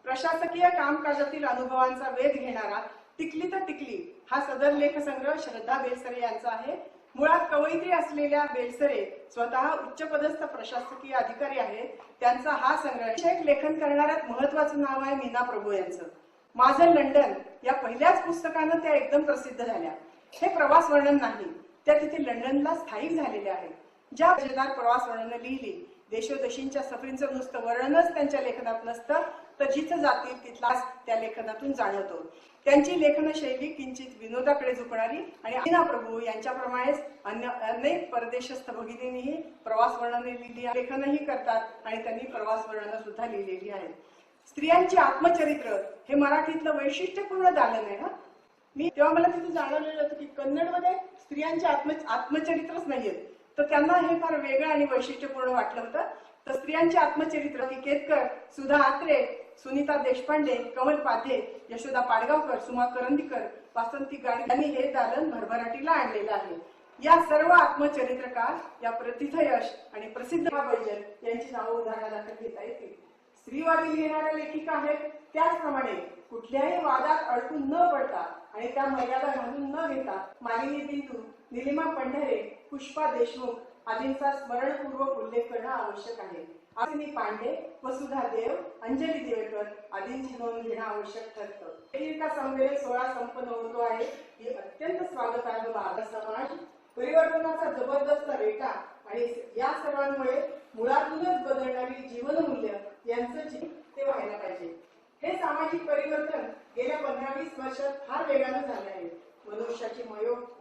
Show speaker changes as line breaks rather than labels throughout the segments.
प्रशासकीय कामकाजातील अनुभवांचा वेध घेणारा टिकली तर टिकली हा सदर लेखसंग्रह श्रद्धा बेलसरे यांचा आहे। मुळात कवयित्री असलेल्या बेलसरे स्वतः उच्चपदस्थ प्रशासकीय अधिकारी आहेत। त्यांचा हा संग्रह लेखन करणाऱ्यात महत्वाचं नाव आहे मीना प्रभू यांचं। माझं लंडन या पहिल्याच पुस्तकानं त्या एकदम प्रसिद्ध झाल्या। हे प्रवास वर्णन नाही, त्या तिथे लंडनला स्थायिक झालेल्या आहेत। ज्या मजेदार प्रवास वर्णन लिहिली, देशोदेशींच्या सफरींचं नुसतं वर्णनच त्यांच्या लेखनात नसतं, तर जिथं जातील तिथलाच त्या लेखनातून जाणवतो। त्यांची लेखन शैली किंचित विनोदाकडे झुकणारी आणि मीना प्रभू यांच्याप्रमाणेच अनेक परदेशस्थ भगिनींनीही प्रवास वर्णने लिहिली, लेखनही करतात आणि त्यांनी प्रवास वर्णन सुद्धा लिहिलेली आहेत। स्त्रियांची आत्मचरित्र हे मराठीतलं वैशिष्ट्यपूर्ण दालन आहे ना। मी तेव्हा मला तिथे जाणवलेलं होतं की कन्नडमध्ये स्त्रियांचे आत्मचरित्रच नाहीयेत, तर त्यांना हे फार वेगळं आणि वैशिष्ट्यपूर्ण वाटलं होतं। तर स्त्रियांचे आत्मचरित्र केतकर, सुधा आत्रे, सुनीता देशपांडे, कमल पाध्ये, यशोदा पाडगावकर, सुमा करंदीकर, वासंती गाडी यांनी हे दालन भरभराटीला आणलेलं आहे। या सर्व आत्मचरित्रकार या प्रतिथयश आणि प्रसिद्ध बैजल यांची नावं उदाहरणादाखल घेता येतील। स्त्रीवादी लिहिणाऱ्या लेखिका आहेत, त्याचप्रमाणे कुठल्याही वादात अडकून न पडता आणि त्या मर्यादा घालून न घेता मालिनी बिंदू, निलिमा पंढरे, पुष्पा देशमुख आदींचा स्मरणपूर्वक उल्लेख करणं आवश्यक आहे। आसिनी पांडे, वसुधा देव, अंजली देवेकर आदींची नोंद घेणं आवश्यक ठरतं। लेखिका संमेलन सोहळा संपन्न होतो आहे, ही अत्यंत स्वागतार्ह बाब। समाज परिवर्तनाचा जबरदस्त रेटा आणि या सर्वांमुळे मुळातूनच बदलणारी जीवनमूल्य यांचं ते व्हायला पाहिजे। हे सामाजिक परिवर्तन गेल्या 15-20 वर्षात फार वेगाने झाले आहे। मनुष्याची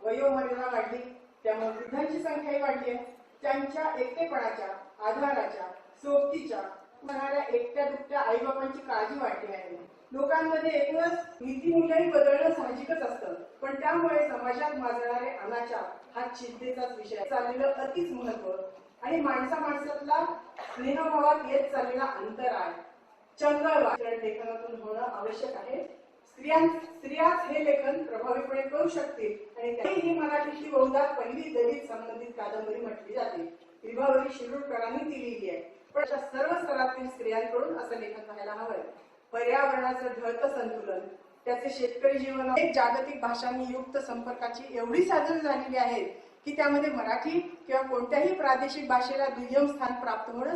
वयोमर्यादा वाढली, त्यामुळे वृद्धांची संख्याही वाढली आहे। त्यांच्या एकटेपणाच्या, आधाराच्या, सोबतीच्या होणाऱ्या एकट्या दुकट्या आईबापांची काळजी वाढली आहे। लोकांमध्ये एकूणच नीतिमूल्यही बदलणं साहजिकच असतं, पण त्यामुळे समाजात माजणारे अनाचार हा चिंतेचाच विषय चाललेलं अतिच महत्व आणि माणसातला स्नेहभावात येत चाललेला अंतराळ चंगळ लेखनातून होणं आवश्यक आहे। स्त्रियाच हे लेखन प्रभावीपणे करू शकतील आणि ही मराठीतली बहुधा पहिली दलित संबंधित कादंबरी म्हटली जाते। विभावरी शिरूरकरांनी ती लिहिली आहे, पण सर्व स्तरातील स्त्रियांकडून असं लेखन व्हायला हवंय। पर्यावरणाचं ढळतं संतुलन, त्याचे शेतकरी जीवन एक जागतिक भाषांनी युक्त संपर्काची एवढी साधन झालेली आहेत की त्यामध्ये मराठी किंवा कोणत्याही प्रादेशिक भाषेला दुय्यम स्थान प्राप्त होणं,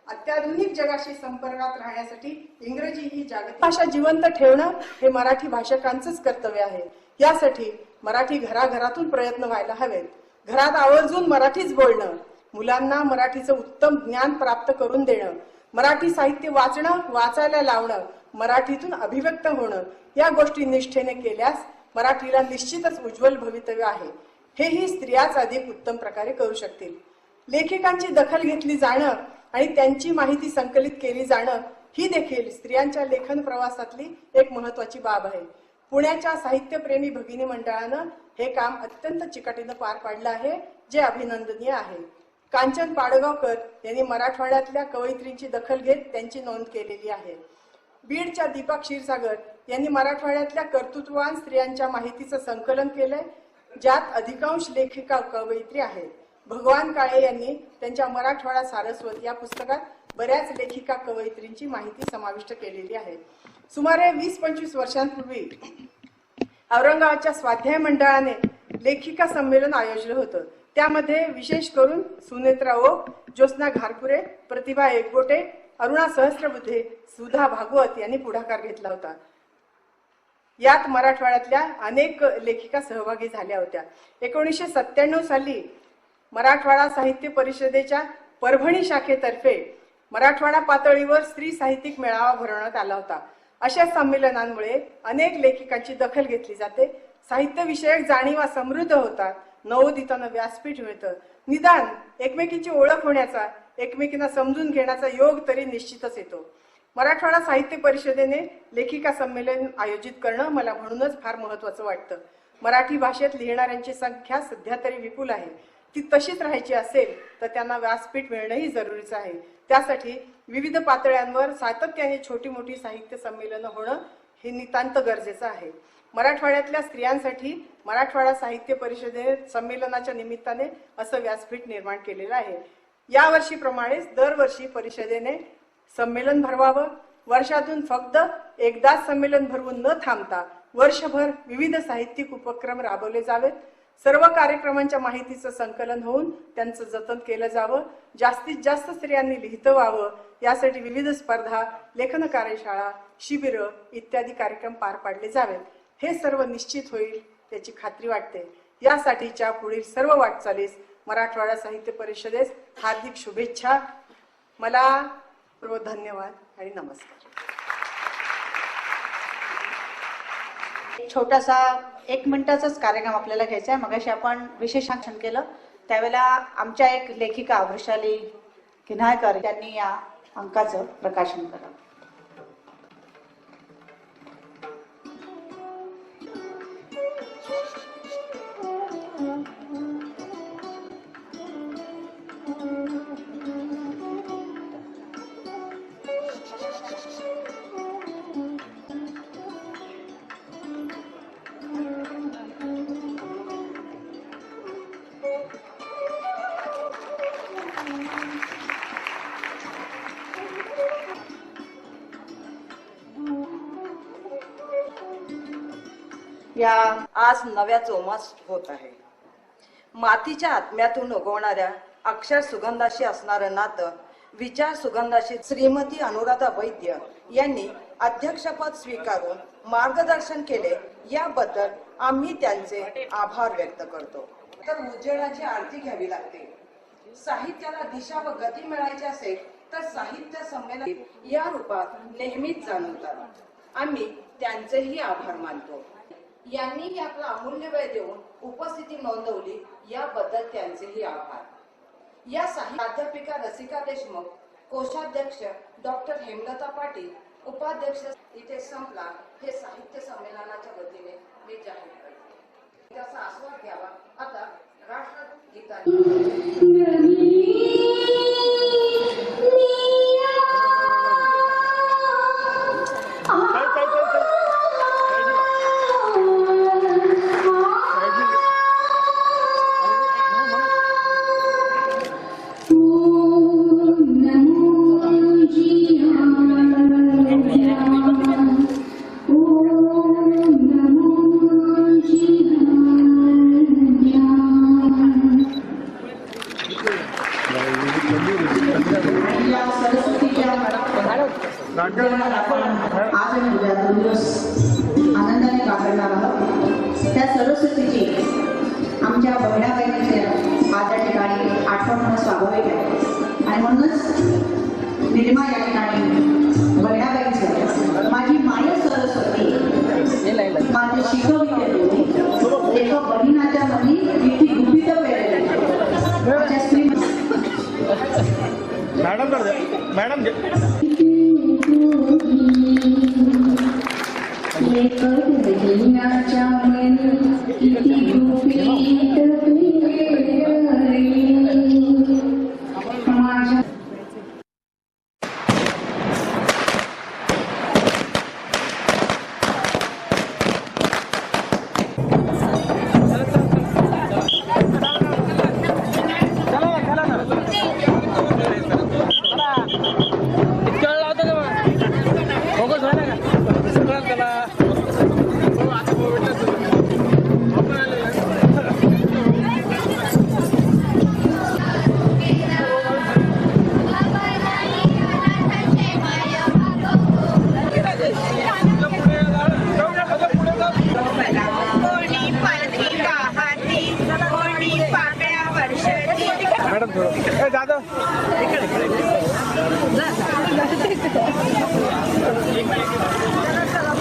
अत्याधुनिक जगाशी संपर्कात राहण्यासाठी इंग्रजी ही जागतिक भाषा जिवंत ठेवणं हे मराठी भाषकांचंच कर्तव्य आहे। यासाठी मराठी घराघरातून प्रयत्न व्हायला हवेत। घरात आवर्जून मराठीच बोलणं, मुलांना मराठीचं उत्तम ज्ञान प्राप्त करून देणं, मराठी साहित्य वाचणं, वाचायला लावणं, मराठीतून अभिव्यक्त होणं, या गोष्टी निष्ठेने केल्यास मराठीला निश्चितच उज्ज्वल भवितव्य आहे। हेही स्त्रियाच अधिक उत्तम प्रकारे करू शकतील। लेखकांची दखल घेतली जाणं आणि त्यांची माहिती संकलित केली जाणं ही देखील स्त्रियांच्या लेखन प्रवासातली एक महत्वाची बाब आहे। पुण्याच्या साहित्यप्रेमी भगिनी मंडळानं हे काम अत्यंत चिकाटीनं पार पाडलं आहे, जे अभिनंदनीय आहे। कांचन पाडगावकर यांनी मराठवाड्यातल्या कवयित्रींची दखल घेत त्यांची नोंद केलेली आहे। बीडच्या दीपा क्षीरसागर यांनी मराठवाड्यातल्या कर्तृत्ववान स्त्रियांच्या माहितीचं संकलन केलंय, ज्यात अधिकांश लेखिका कवयित्री आहेत। भगवान काळे यांनी त्यांच्या मराठवाडा सारस्वत या पुस्तकात बऱ्याच लेखिका कवयित्रींची माहिती समाविष्ट केलेली आहे। सुमारे 20-25 वर्षांपूर्वी औरंगाबादच्या स्वाध्याय मंडळाने लेखिका संमेलन आयोजलं होतं। त्यामध्ये विशेष करून सुनेत्रा ओक, ज्योत्स्ना घारपुरे, प्रतिभा एकबोटे, अरुणा सहस्त्रबुद्धे, सुधा भागवत यांनी पुढाकार घेतला होता। यात मराठवाड्यातल्या अनेक लेखिका सहभागी झाल्या होत्या। 1997 साली मराठवाडा साहित्य परिषदेच्या परभणी शाखेतर्फे मराठवाडा पातळीवर स्त्री साहित्यिक मेळावा भरवण्यात आला होता। अशा संमेलनांमुळे अनेक लेखिकांची दखल घेतली जाते, साहित्य विषयक जाणीवा समृद्ध होतात नवोदितानं व्यासपीठ मिळतं. निदान एकमेकींची ओळख होण्याचा, एकमेकींना समजून घेण्याचा योग तरी निश्चितच येतो. मराठवाडा साहित्य परिषदेने लेखिका संमेलन आयोजित करणं मला म्हणूनच फार महत्त्वाचं वाटतं. मराठी भाषेत लिहिणाऱ्यांची संख्या सध्या तरी विपुल आहे. ती तशीच राहायची असेल तर त्यांना व्यासपीठ मिळणंही जरुरीचं आहे. त्यासाठी विविध पातळ्यांवर सातत्याने छोटी मोठी साहित्य संमेलनं होणं हे नितांत गरजेचं आहे. मराठवाड्यातल्या स्त्रियांसाठी मराठवाडा साहित्य परिषदेने संमेलनाच्या निमित्ताने असं व्यासपीठ निर्माण केलेलं आहे. यावर्षीप्रमाणेच दरवर्षी परिषदेने संमेलन भरवावं. वर्षातून फक्त एकदाच संमेलन भरवून न थांबता वर्षभर विविध साहित्यिक उपक्रम राबवले जावेत. सर्व कार्यक्रमांच्या माहितीचं संकलन होऊन त्यांचं जतन केलं जावं. जास्तीत जास्त स्त्रियांनी लिहितं व्हावं यासाठी विविध स्पर्धा, लेखन कार्यशाळा, शिबिरं इत्यादी कार्यक्रम पार पाडले जावेत. हे सर्व निश्चित होईल त्याची खात्री वाटते. यासाठीच्या पुढील सर्व वाटचालीस मराठवाडा साहित्य परिषदेस हार्दिक शुभेच्छा. मला धन्यवाद आणि नमस्कार.
छोटासा 1 मिनिटाचाच कार्यक्रम आपल्याला घ्यायचा आहे. मगाशी आपण विशेषांकन केलं त्यावेळेला आमच्या एक लेखिका वृषाली किन्हाळकर त्यांनी या अंकाचं प्रकाशन केलं.
या आज नव्या जोमास होत आहे. मातीच्या आत्म्यातून उगवणाऱ्या अक्षर सुगंधाशी असणारं नातं विचार सुगंधाशी श्रीमती अनुराधा वैद्य यांनी अध्यक्षपद स्वीकारून मार्गदर्शन केले. याबद्दल आम्ही त्यांचे आभार व्यक्त करतो. तर उजेडाची आरती घ्यावी लागते. साहित्याला दिशा व गती मिळायची असेल तर साहित्य संमेलन या रूपात नेहमीच जाणवतात. आम्ही त्यांचेही आभार मानतो. यांनी आपला अमूल्य वेळ देऊन उपस्थिती नोंदवली याबद्दल त्यांचेही आभार. या प्राध्यापिका रसिका देशमुख, कोषाध्यक्ष डॉक्टर हेमलता पाटील, उपाध्यक्ष इथे संपला. हे साहित्य संमेलनाच्या वतीने मी जाहीर करते. त्याचा आस्वाद घ्यावा. आता राष्ट्रगीताची
आज आणि उद्या 2 दिवस आनंदाने वापरणार आहोत. त्या सरस्वतीची आमच्या बहिणाबाईंच्या आज त्या ठिकाणी आठवण होणं स्वाभाविक आहे आणि म्हणूनच निर्मा या ठिकाणी बहिणाबाईंचं माझी माय सरस्वती माझे शिकविते देवी एका बहिणाच्या मनी किती गुपित पेरले माझ्या स्त्री
मॅडम
बहिणाच्या मनी किती गुपित माझ्या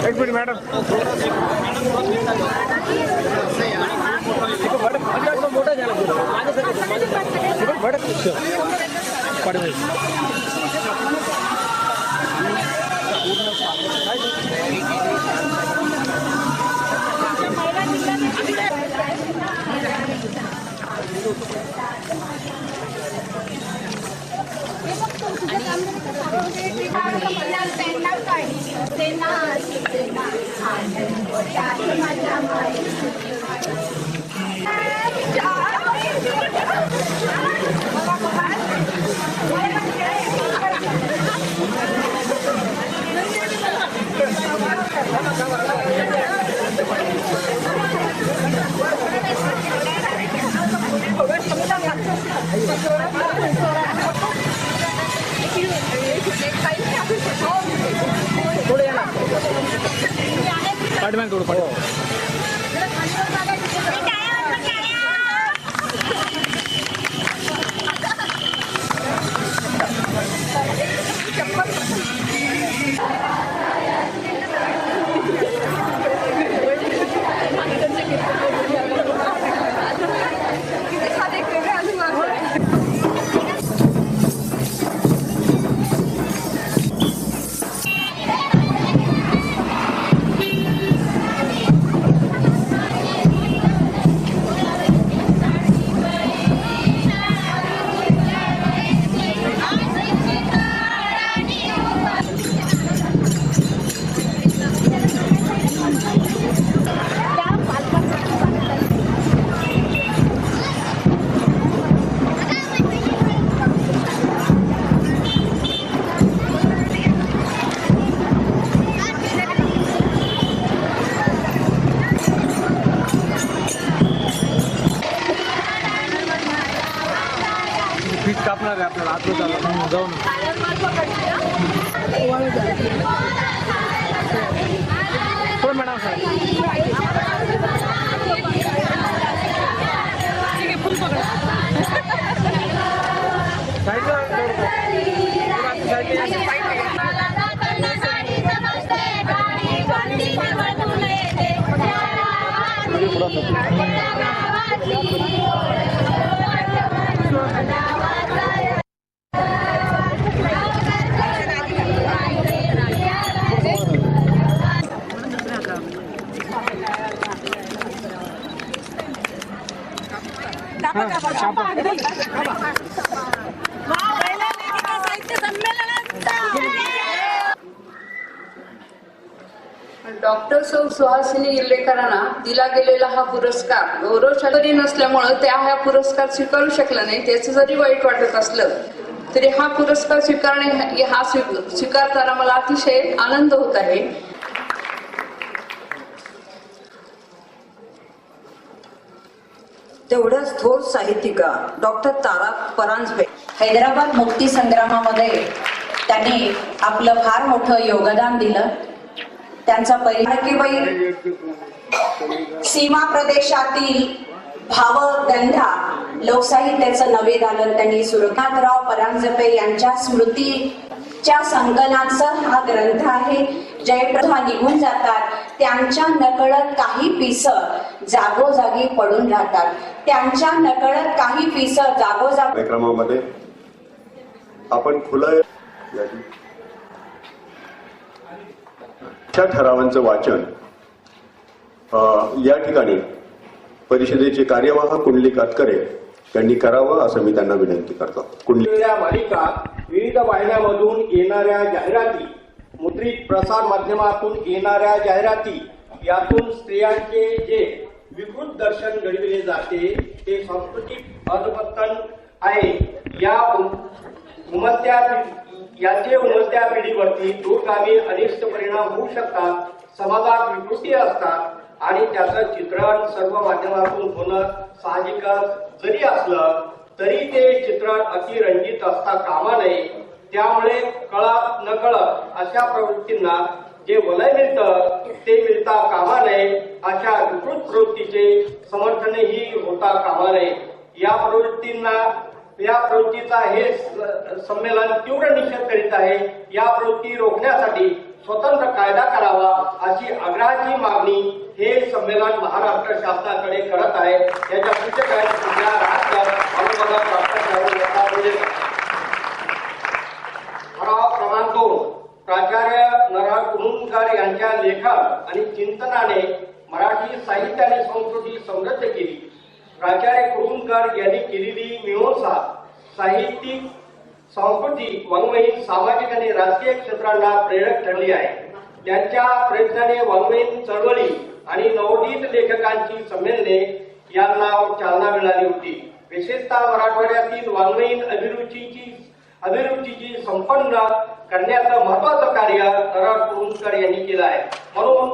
एक मिनिट मॅडम पाठीमागे थोडं पाठी पीठ कापणार आहे आपल्याला आतलं चालू जाऊन हो मॅडम
डॉक्टर सौ सुहासिनी इर्लेकरांना दिला गेलेला हा पुरस्कार गौरवशाली नसल्यामुळे त्या हा पुरस्कार स्वीकारू शकला नाही. त्याचं जरी वाईट वाटत असलं तरी हा पुरस्कार स्वीकारताना मला अतिशय आनंद होत आहे.
तेवढ्याच थोर साहित्यिका डॉक्टर तारा परांजपे
हैदराबाद मुक्ती संग्रामामध्ये त्यांनी आपलं फार मोठं योगदान दिलं. त्यांचा परिवारकीबाई सीमा प्रदेशातील भावगंधा लोकसाहित्याचं नवेदालन त्यांनी सुरनाथराव परांजपे यांच्या स्मृतीच्या संकलनाचा हा ग्रंथ आहे. जयप्रभा निघून जातात, त्यांच्या नकळत काही पिस जागोजागी पडून राहतात. त्यांच्या नकळत काही पिस जागोजागी
कार्यक्रमामध्ये आपण खुलं ठरावांचं वाचन या ठिकाणी परिषदेचे कार्यवाह कुंडली कातकरे यांनी करावं असं मी त्यांना विनंती करतो.
कुंडलीच्या मालिका विविध वाहिन्यांमधून येणाऱ्या जाहिराती, मुद्रित प्रसार माध्यमातून येणाऱ्या जाहिराती यातून स्त्रियांचे जे विकृत दर्शन घडविले जाते ते सांस्कृतिक अधपतन आहे. याचे उमलत्या पिढीवरती दूरगामी अनिष्ट परिणाम होऊ शकतात. समाजात विकृती असतात आणि त्याचं चित्रण सर्व माध्यमातून होणं साहजिकच जरी असलं तरी ते चित्रण अतिरंजित असता कामा नये. त्यामुळे कळत नकळत अशा प्रवृत्तींना जे वलय मिळतं ते मिळता कामा नये. अशा विकृत प्रवृत्तीचे समर्थनही होता कामा नये. या प्रवृत्तीचा हे संमेलन तीव्र निषेध करीत आहे. या प्रवृत्ती रोखण्यासाठी स्वतंत्र कायदा करावा अशी आग्रहाची मागणी हे संमेलन महाराष्ट्र शासनाकडे करत आहे. याच्या पुढच्या राज्य अनुदान प्राप्त प्राचार्य कुरुंदकर यांनी केलेली मीमांसा साहित्यिक, सांस्कृतिक, वाङ्मयीन, सामाजिक आणि राजकीय क्षेत्रांना प्रेरक ठरली आहे. त्यांच्या प्रयत्नाने वाङ्मयीन चळवळी आणि नवोदित लेखकांची संमेलने यांना चालना मिळाली होती. विशेषतः मराठवाड्यातील वाङ्मयीन अभिरुचीची संपन्न करण्याचं महत्वाचं कार्य नरहर कुरुंदकर यांनी केलं आहे. म्हणून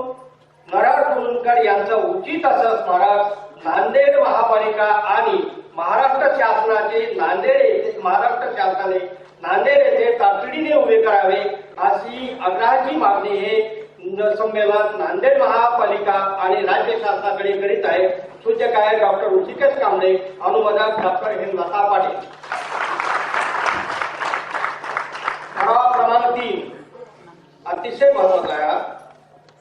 नरहर कुरुंदकर यांचं उचित असं स्मारक नांदेड महापालिका आणि महाराष्ट्र शासनाने नांदेड येथे तातडीने उभे करावे अशी आग्रहाची मागणी हे संमेलन नांदेड महापालिका आणि राज्य शासनाकडे करीत आहे. सूचक आहे डॉक्टर ऋषिकेश कांबळे, अनुवादक डॉक्टर हेमलता पाटील. ठराव क्रमांक 3 अतिशय महत्वाचा आहे.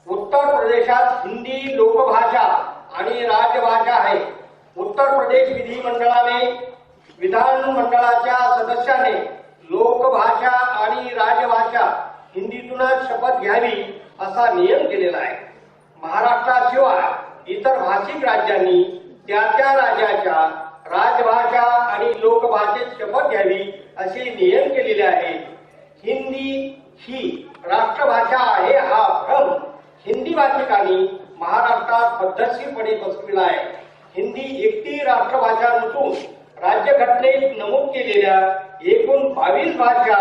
उत्तर प्रदेशात हिंदी लोकभाषा आणि राजभाषा आहे. उत्तर प्रदेश विधानमंडळाच्या सदस्याने लोकभाषा आणि राजभाषा हिंदीतूनच शपथ घ्यावी असा नियम केलेला आहे. महाराष्ट्राशिवाय इतर भाषिक राज्यांनी त्या राज्याच्या राजभाषा आणि लोकभाषेत शपथ घ्यावी असे नियम केलेले आहेत. हिंदी ही राष्ट्रभाषा आहे हा भ्रम हिंदी भाषिकांनी महाराष्ट्रात पद्धतशीरपणे बसविला आहे. हिंदी एकटी राष्ट्रभाषा नसून राज्यघटनेत नमूद केलेल्या एकूण 22 भाषा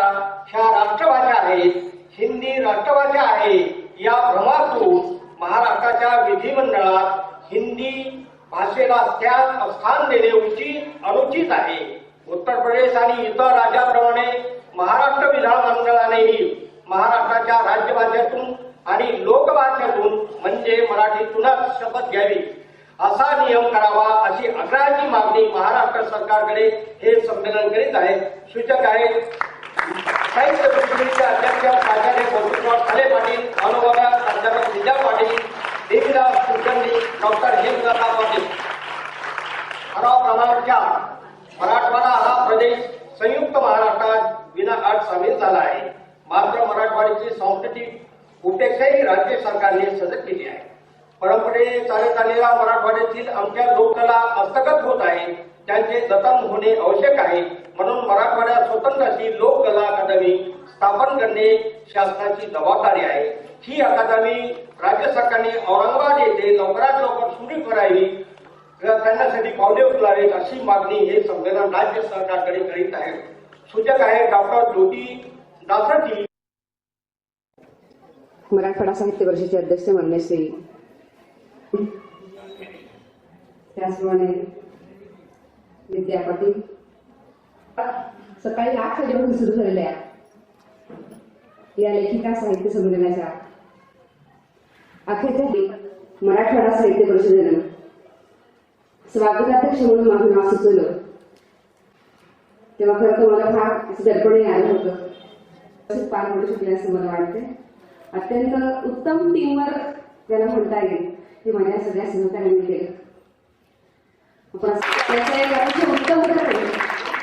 ह्या राष्ट्रभाषा आहेत. हिंदी राष्ट्रभाषा आहे या भ्रमातून महाराष्ट्राच्या विधिमंडळात हिंदी भाषेला स्थान देणे अनुचित आहे. उत्तर प्रदेश आणि इतर राज्याप्रमाणे महाराष्ट्र विधानमंडळानेही महाराष्ट्राच्या राज्यभाषेतून आणि लोकभाषेतून म्हणजे मराठीतूनच शपथ घ्यावी असा नियम करावा अशी आग्रहाची मागणी महाराष्ट्र सरकारकडे हे संमेलन करीत आहे. सूचक आहे साहित्य परिषदेचे अध्यक्ष प्राचार्य कौतुकराव ठाले पाटील, अनुवादक प्राध्यापक विद्या पाटील, देवीदास कुलकर्णी, डॉक्टर हेमलता पाटील. ठराव क्रमांक 4 मराठवाडा हा प्रदेश संयुक्त महाराष्ट्रात विनाअट सामील झाला आहे. मात्र मराठवाड्याची सांस्कृतिक उपेक्षाही राज्य सरकारने सजग केली आहे. परंपरेने चालत आलेल्या मराठवाड्यातील आमच्या लोककला हस्तगत होत आहे. त्यांचे जतन होणे आवश्यक आहे. म्हणून मराठवाड्यात स्वतंत्र अशी लोककला अकादमी स्थापन करणे शासनाची जबाबदारी आहे. ही अकादमी राज्य सरकारने औरंगाबाद येथे लवकरात लवकर सुरू करावी, करण्यासाठी पावले उचलावेत अशी मागणी हे संमेलन राज्य सरकारकडे करीत आहे. सूचक आहे डॉक्टर ज्योती दासरथी,
मराठवाडा साहित्य परिषदेचे अध्यक्ष मान्य श्री, त्याचप्रमाणे विद्या पाटील. सकाळी 8 वाजेपासून सुरू झालेल्या या लेखिका साहित्य संमेलनाच्या अखेरच्या मराठवाडा साहित्य परिषदेनं स्वागताध्यक्ष म्हणून माझं नाव सुचवलं तेव्हा खरं तर मला फार असं दडपण आलं होतं. पार पडू शकले असं मला वाटते. अत्यंत उत्तम टीमवर ज्याला म्हणता येईल ते माझ्या सगळ्या सहकार्याने केलं.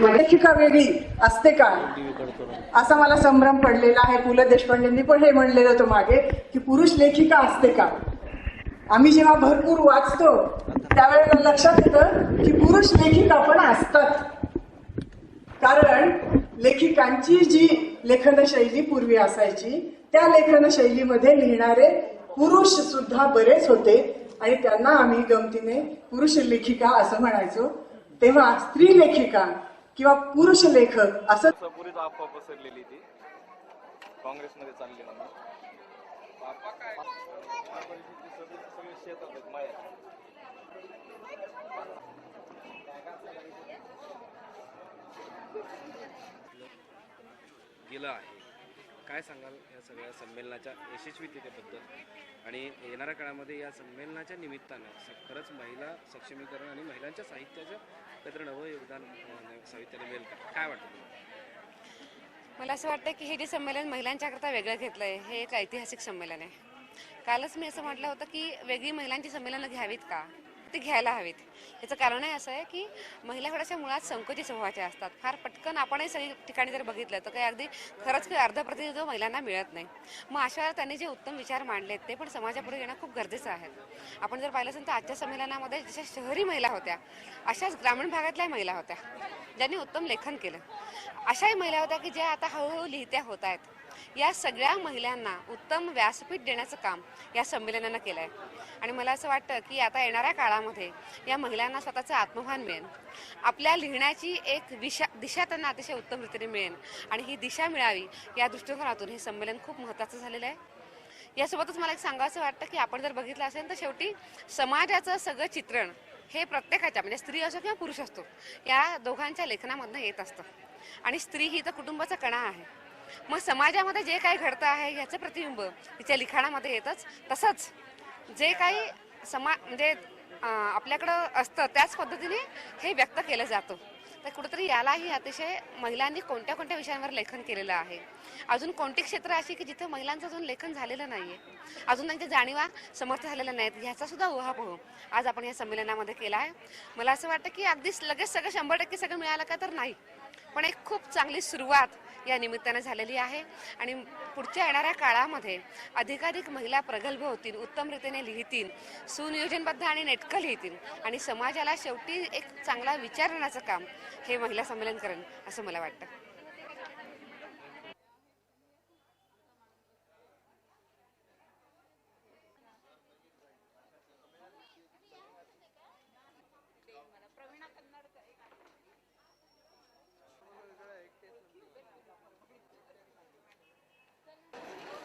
लेखिका वेगळी असते का असा मला संभ्रम पडलेला आहे. पु ल देशपांडेंनी पण हे म्हणलेलं होतं मागे की पुरुष लेखिका असते का. आम्ही जेव्हा भरपूर वाचतो त्यावेळेला लक्षात येतं की पुरुष लेखिका पण असतात. कारण लेखिकांची जी लेखन शैली पूर्वी असायची त्या लेखन शैलीमध्ये लिहिणारे पुरुष सुद्धा बरेच होते आणि त्यांना आम्ही गमतीने पुरुष लेखिका असं म्हणायचो. तेव्हा स्त्री लेखिका किंवा पुरुष लेखक असं
पुरीच अफवा पसरलेली ती काँग्रेसमध्ये चालली म्हणून सगळे शेतात आहेत माया. गेलं आहे. काय सांगाल या सगळ्या संमेलनाच्या यशस्वीतेबद्दल आणि येणाऱ्या काळामध्ये या संमेलनाच्या निमित्तानं खरंच महिला सक्षमीकरण आणि महिलांच्या साहित्याचं काहीतरी नवं योगदान साहित्याला मिळेल का, काय वाटतं तुम्हाला?
मला असं वाटतं की हे जे संमेलन महिलांच्याकरता वेगळं घेतलं आहे हे एक ऐतिहासिक संमेलन आहे. कालच मी असं म्हटलं होतं की वेगळी महिलांची संमेलनं घ्यावीत का, ती घ्यायला हवीत. याचं कारणही असं आहे की महिला थोड्याशा मुळात संकोची स्वभावाच्या असतात. फार पटकन आपणही सगळी ठिकाणी जर बघितलं तर काही अगदी खरंच काही अर्ध प्रतिनिधित्व महिलांना मिळत नाही. मग अशा वेळेला त्यांनी जे उत्तम विचार मांडलेत ते पण समाजापुढे येणं खूप गरजेचं आहे. आपण जर पाहिलं असेल तर आजच्या संमेलनामध्ये जशा शहरी महिला होत्या अशाच ग्रामीण भागातल्या महिला होत्या ज्यांनी उत्तम लेखन केलं. अशाही महिला होत्या की ज्या आता हळूहळू लिहित्या होत आहेत. या सगळ्या महिलांना उत्तम व्यासपीठ देण्याचं काम या संमेलनानं केलं आहे. आणि मला असं वाटतं की आता येणाऱ्या काळामध्ये या महिलांना स्वतःचं आत्मभान मिळेल, आपल्या लिहिण्याची एक दिशा त्यांना अतिशय उत्तम रीतीने मिळेल आणि ही दिशा मिळावी या दृष्टिकोनातून हे संमेलन खूप महत्त्वाचं झालेलं आहे. यासोबतच मला एक सांगायचं वाटतं की आपण जर बघितलं असेल तर शेवटी समाजाचं सगळं चित्रण हे प्रत्येकाच्या म्हणजे स्त्री असो किंवा पुरुष असतो या दोघांच्या लेखनामधनं येत असतं. आणि स्त्री ही तर कुटुंबाचा कणा आहे. मग समाजामध्ये जे काही घडतं आहे याचं प्रतिबिंब तिच्या लिखाणामध्ये येतच. तसंच जे काही म्हणजे आपल्याकडं असतं त्याच पद्धतीने हे व्यक्त केलं जातं. तर कुठेतरी यालाही अतिशय महिलांनी कोणत्या कोणत्या विषयांवर लेखन केलेलं आहे. अजून कोणती क्षेत्र अशी की जिथं महिलांचं अजून लेखन झालेलं नाही आहे, अजून त्यांच्या जाणीवा समर्थ झालेल्या नाहीत, ह्याचा सुद्धा उहापोह आज आपण या संमेलनामध्ये केला आहे. मला असं वाटतं की अगदीच लगेच सगळं 100% सगळं मिळालं का तर नाही, पण एक खूप चांगली सुरुवात या निमित्तानं झालेली आहे. आणि पुढच्या येणाऱ्या काळामध्ये अधिकाधिक महिला प्रगल्भ होतील, उत्तम रीतीने लिहितील, सुनियोजनबद्ध आणि नेटकं लिहितील आणि समाजाला शेवटी एक चांगला विचार देण्याचं काम हे महिला संमेलन करेल असं मला वाटतं.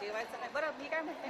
जेवायचं नाही. बरं मी काय म्हणते